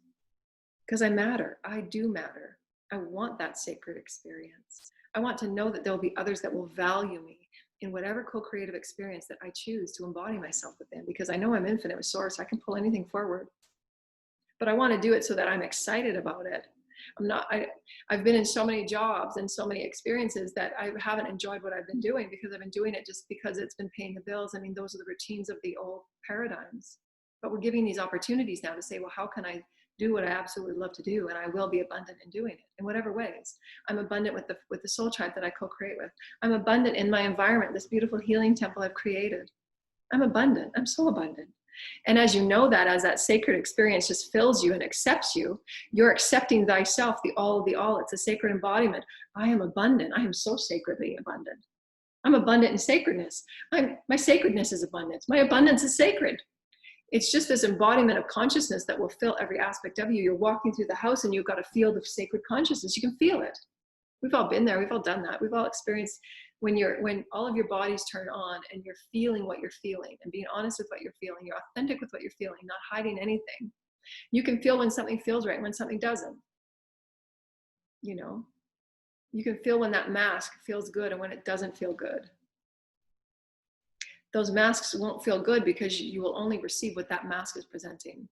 Because I matter. I do matter. I want that sacred experience. I want to know that there will be others that will value me in whatever co-creative experience that I choose to embody myself within, because I know I'm infinite with source. I can pull anything forward. But I want to do it so that I'm excited about it. I've been in so many jobs and so many experiences that I haven't enjoyed what I've been doing, because I've been doing it just because it's been paying the bills. I mean, those are the routines of the old paradigms. But we're giving these opportunities now to say, well, how can I do what I absolutely love to do? And I will be abundant in doing it in whatever ways. I'm abundant with the soul tribe that I co-create with. I'm abundant in my environment, this beautiful healing temple I've created. I'm abundant. I'm so abundant. And as you know that, as that sacred experience just fills you and accepts you, you're accepting thyself, the all of the all. It's a sacred embodiment. I am abundant. I am so sacredly abundant. I'm abundant in sacredness. My sacredness is abundance. My abundance is sacred. It's just this embodiment of consciousness that will fill every aspect of you. You're walking through the house and you've got a field of sacred consciousness. You can feel it. We've all been there. We've all done that. We've all experienced when all of your bodies turn on and you're feeling what you're feeling and being honest with what you're feeling. You're authentic with what you're feeling, not hiding anything. You can feel when something feels right and when something doesn't. You know, you can feel when that mask feels good and when it doesn't feel good. Those masks won't feel good because you will only receive what that mask is presenting.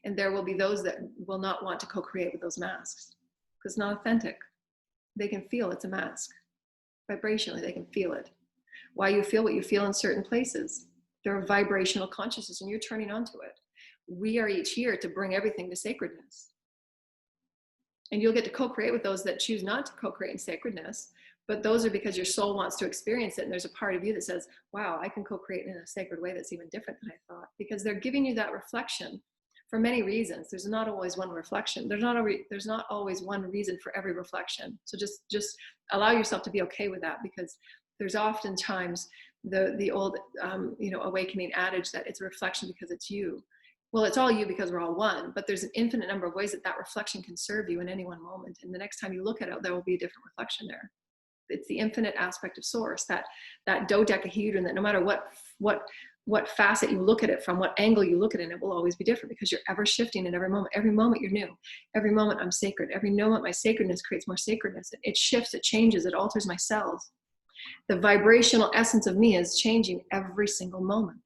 And there will be those that will not want to co-create with those masks because it's not authentic. They can feel it's a mask. Vibrationally, they can feel it. Why you feel what you feel in certain places. There are vibrational consciousness and you're turning onto it. We are each here to bring everything to sacredness. And you'll get to co-create with those that choose not to co-create in sacredness, but those are because your soul wants to experience it. And there's a part of you that says, wow, I can co-create in a sacred way that's even different than I thought, because they're giving you that reflection for many reasons. There's not always one reflection. There's not always one reason for every reflection. So just allow yourself to be okay with that, because there's oftentimes the old awakening adage that it's a reflection because it's you. Well, it's all you because we're all one, but there's an infinite number of ways that reflection can serve you in any one moment. And the next time you look at it, there will be a different reflection there. It's the infinite aspect of source, that dodecahedron, that no matter what facet you look at it from, what angle you look at it, it will always be different, because you're ever shifting in every moment. Every moment you're new. Every moment I'm sacred. Every moment my sacredness creates more sacredness. It shifts, it changes, it alters my cells. The vibrational essence of me is changing every single moment.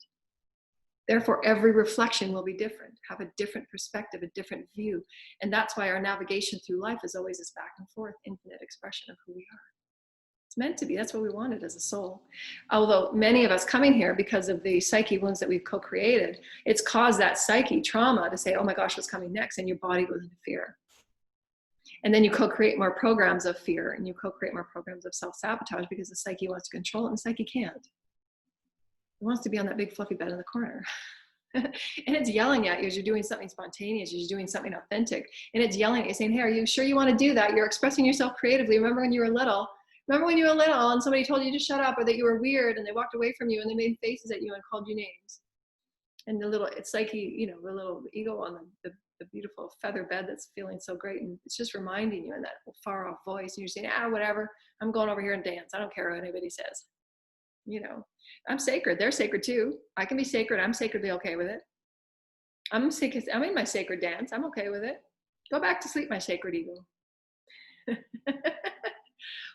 Therefore, every reflection will be different, have a different perspective, a different view. And that's why our navigation through life is always this back and forth, infinite expression of who we are. It's meant to be. That's what we wanted as a soul. Although many of us coming here, because of the psyche wounds that we've co-created, it's caused that psyche trauma to say, oh my gosh, what's coming next? And your body goes into fear. And then you co-create more programs of fear, and you co-create more programs of self-sabotage, because the psyche wants to control it and the psyche can't. It wants to be on that big fluffy bed in the corner. And it's yelling at you as you're doing something spontaneous, as you're doing something authentic. And it's yelling at you saying, hey, are you sure you want to do that? You're expressing yourself creatively. Remember when you were little? Remember when you were little and somebody told you to shut up, or that you were weird, and they walked away from you and they made faces at you and called you names? And it's like the little ego on the beautiful feather bed that's feeling so great. And it's just reminding you in that far off voice. And you're saying, whatever, I'm going over here and dance. I don't care what anybody says. I'm sacred. They're sacred too. I can be sacred. I'm sacredly okay with it. I'm in my sacred dance. I'm okay with it. Go back to sleep, my sacred ego.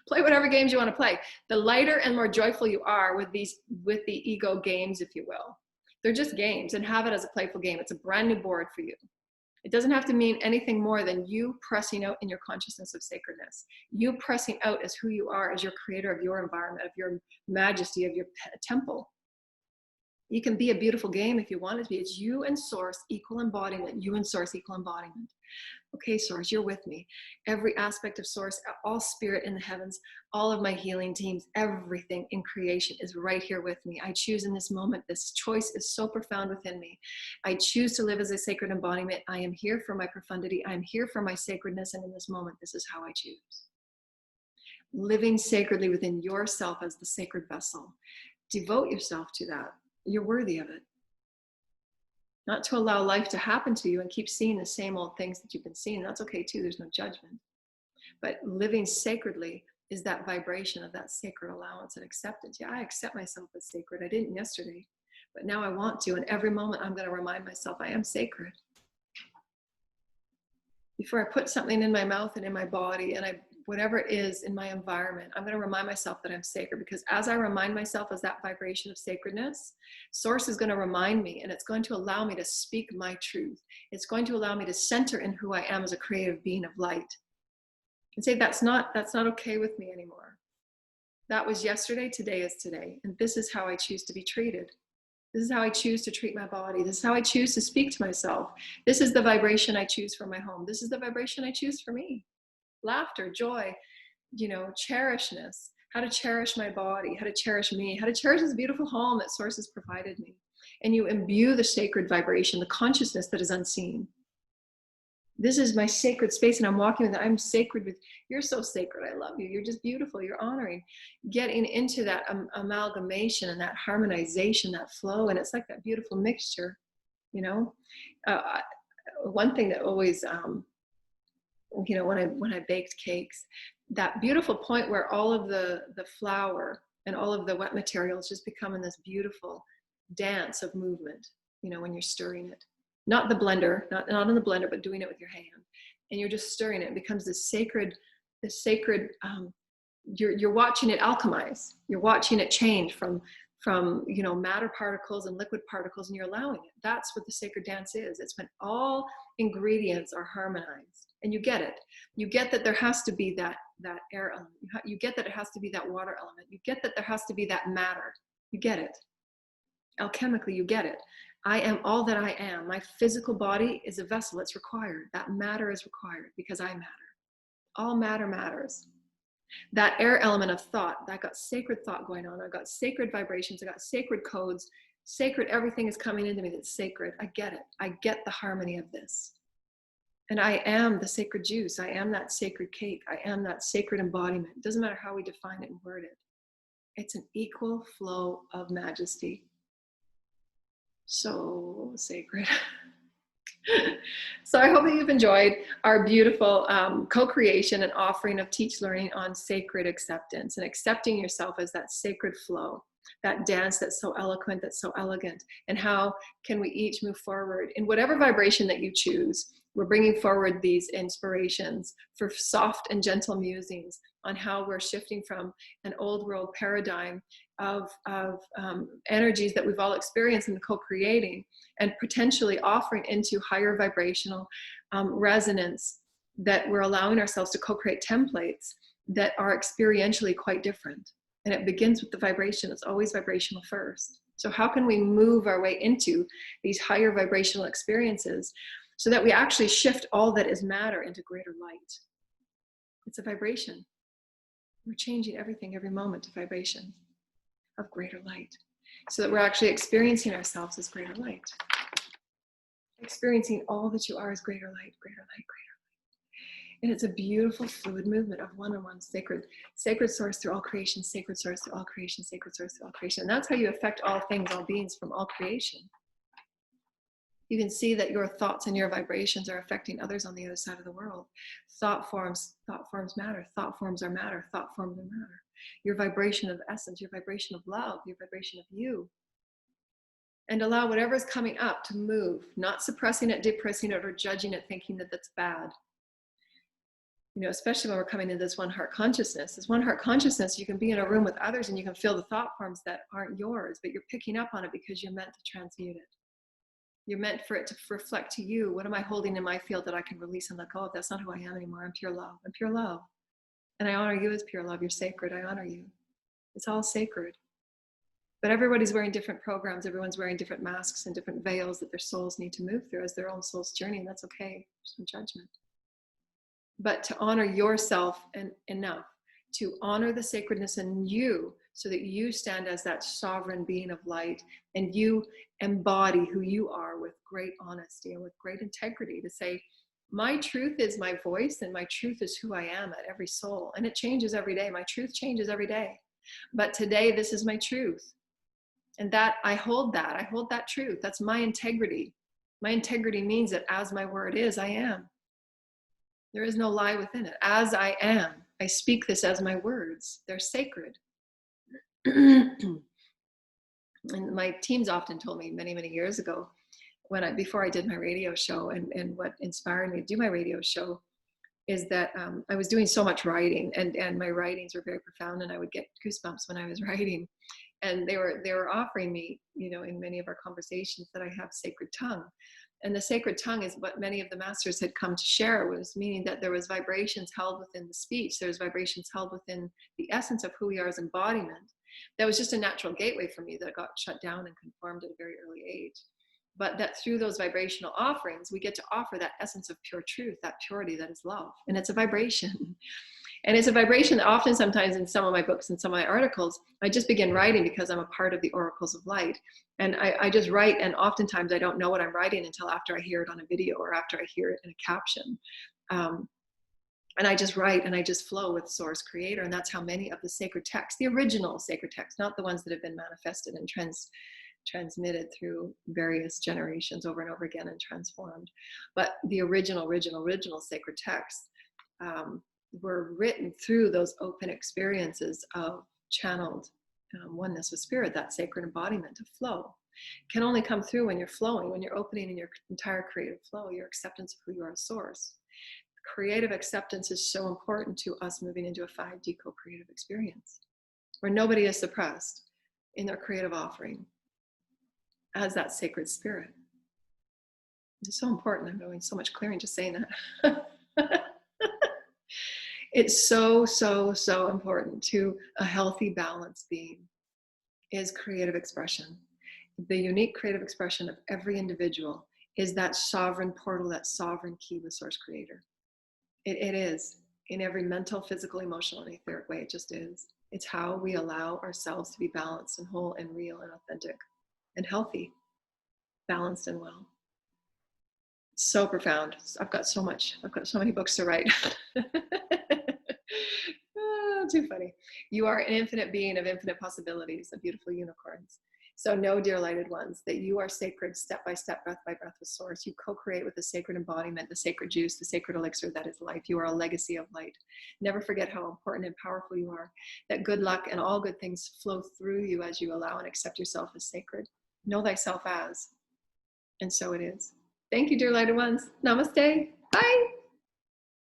Play whatever games you want to play. The lighter and more joyful you are with the ego games, if you will, they're just games, and have it as a playful game. It's a brand new board for you. It doesn't have to mean anything more than you pressing out in your consciousness of sacredness. You pressing out as who you are, as your creator of your environment, of your majesty, of your temple. You can be a beautiful game if you want it to be. It's you and source, equal embodiment. You and source, equal embodiment. Okay, source, you're with me. Every aspect of source, all spirit in the heavens, all of my healing teams, everything in creation is right here with me. I choose in this moment. This choice is so profound within me. I choose to live as a sacred embodiment. I am here for my profundity. I am here for my sacredness. And in this moment, this is how I choose. Living sacredly within yourself as the sacred vessel. Devote yourself to that. You're worthy of it. Not to allow life to happen to you and keep seeing the same old things that you've been seeing. That's okay too. There's no judgment. But living sacredly is that vibration of that sacred allowance and acceptance. Yeah, I accept myself as sacred. I didn't yesterday, but now I want to. And every moment I'm going to remind myself I am sacred. Before I put something in my mouth and in my body and whatever it is in my environment, I'm going to remind myself that I'm sacred, because as I remind myself as that vibration of sacredness, Source is going to remind me, and it's going to allow me to speak my truth. It's going to allow me to center in who I am as a creative being of light and say, that's not okay with me anymore. That was yesterday, today is today. And this is how I choose to be treated. This is how I choose to treat my body. This is how I choose to speak to myself. This is the vibration I choose for my home. This is the vibration I choose for me. Laughter, joy, cherishness, how to cherish my body, how to cherish me, how to cherish this beautiful home that Source has provided me. And you imbue the sacred vibration, the consciousness that is unseen. This is my sacred space, and I'm walking with it. I'm sacred with, you're so sacred. I love you. You're just beautiful. You're honoring. Getting into that amalgamation and that harmonization, that flow. And it's like that beautiful mixture, one thing that always, when I baked cakes, that beautiful point where all of the flour and all of the wet materials just become in this beautiful dance of movement, when you're stirring it. Not the blender, not in the blender, but doing it with your hand. And you're just stirring it. It becomes this sacred, you're watching it alchemize. You're watching it change from matter particles and liquid particles, and you're allowing it. That's what the sacred dance is. It's when all ingredients are harmonized. And you get it. You get that there has to be that air element. You get that it has to be that water element. You get that there has to be that matter. You get it. Alchemically, you get it. I am all that I am. My physical body is a vessel. It's required. That matter is required because I matter. All matter matters. That air element of thought, I got sacred thought going on. I got sacred vibrations. I got sacred codes. Sacred, everything is coming into me that's sacred. I get it. I get the harmony of this. And I am the sacred juice. I am that sacred cake. I am that sacred embodiment. It doesn't matter how we define it and word it. It's an equal flow of majesty. So sacred. So I hope that you've enjoyed our beautiful co-creation and offering of Teach Learning on sacred acceptance and accepting yourself as that sacred flow, that dance that's so eloquent, that's so elegant. And how can we each move forward in whatever vibration that you choose. We're bringing forward these inspirations for soft and gentle musings on how we're shifting from an old world paradigm of energies that we've all experienced in the co-creating, and potentially offering into higher vibrational resonance, that we're allowing ourselves to co-create templates that are experientially quite different. And it begins with the vibration. It's always vibrational first. So how can we move our way into these higher vibrational experiences so that we actually shift all that is matter into greater light? It's a vibration. We're changing everything every moment to vibration of greater light, so that we're actually experiencing ourselves as greater light, experiencing all that you are as greater light, greater light, greater light. And it's a beautiful fluid movement of one-on-one sacred source through all creation, sacred source through all creation, sacred source through all creation. And that's how you affect all things, all beings from all creation. You can see that your thoughts and your vibrations are affecting others on the other side of the world. Thought forms matter. Thought forms are matter. Thought forms are matter. Your vibration of essence, your vibration of love, your vibration of you. And allow whatever's coming up to move, not suppressing it, depressing it, or judging it, thinking that that's bad. Especially when we're coming into this one heart consciousness. This one heart consciousness, you can be in a room with others and you can feel the thought forms that aren't yours, but you're picking up on it because you're meant to transmute it. You're meant for it to reflect to you. What am I holding in my field that I can release and let go of? That's not who I am anymore. I'm pure love. I'm pure love. And I honor you as pure love. You're sacred. I honor you. It's all sacred. But everybody's wearing different programs. Everyone's wearing different masks and different veils that their souls need to move through as their own soul's journey. And that's okay. There's no judgment. But to honor yourself and enough to honor the sacredness in you, so that you stand as that sovereign being of light and you embody who you are with great honesty and with great integrity, to say, my truth is my voice and my truth is who I am at every soul. And it changes every day. My truth changes every day. But today, this is my truth. And that I hold that truth. That's my integrity. My integrity means that as my word is, I am. There is no lie within it. As I am, I speak this as my words. They're sacred. And my teams often told me many, many years ago, before I did my radio show, and what inspired me to do my radio show is that I was doing so much writing, and my writings were very profound, and I would get goosebumps when I was writing. And they were offering me, in many of our conversations, that I have sacred tongue. And the sacred tongue is what many of the masters had come to share, was meaning that there was vibrations held within the speech. There's vibrations held within the essence of who we are as embodiment. That was just a natural gateway for me that got shut down and conformed at a very early age. But that through those vibrational offerings, we get to offer that essence of pure truth, that purity that is love. And it's a vibration. And it's a vibration that often, sometimes in some of my books and some of my articles, I just begin writing because I'm a part of the oracles of light. And I just write, and oftentimes I don't know what I'm writing until after I hear it on a video or after I hear it in a caption. And I just write and I just flow with Source Creator. And that's how many of the sacred texts, the original sacred texts, not the ones that have been manifested and transmitted through various generations over and over again and transformed, but the original sacred texts were written through those open experiences of channeled oneness with spirit. That sacred embodiment of flow can only come through when you're flowing, when you're opening in your entire creative flow, your acceptance of who you are as source. Creative acceptance is so important to us moving into a 5D co-creative experience where nobody is suppressed in their creative offering as that sacred spirit. It's so important. I'm doing so much clearing just saying that. It's so important to a healthy, balanced being is creative expression. The unique creative expression of every individual is that sovereign portal, that sovereign key with Source Creator. It is in every mental, physical, emotional, and etheric way. It just is. It's how we allow ourselves to be balanced and whole and real and authentic and healthy, balanced and well. So profound. I've got so many books to write. Too funny. You are an infinite being of infinite possibilities, of beautiful unicorns. So know, dear lighted ones, that you are sacred step by step, breath by breath with Source. You co-create with the sacred embodiment, the sacred juice, the sacred elixir that is life. You are a legacy of light. Never forget how important and powerful you are. That good luck and all good things flow through you as you allow and accept yourself as sacred. Know thyself as. And so it is. Thank you, dear lighted ones. Namaste. Bye.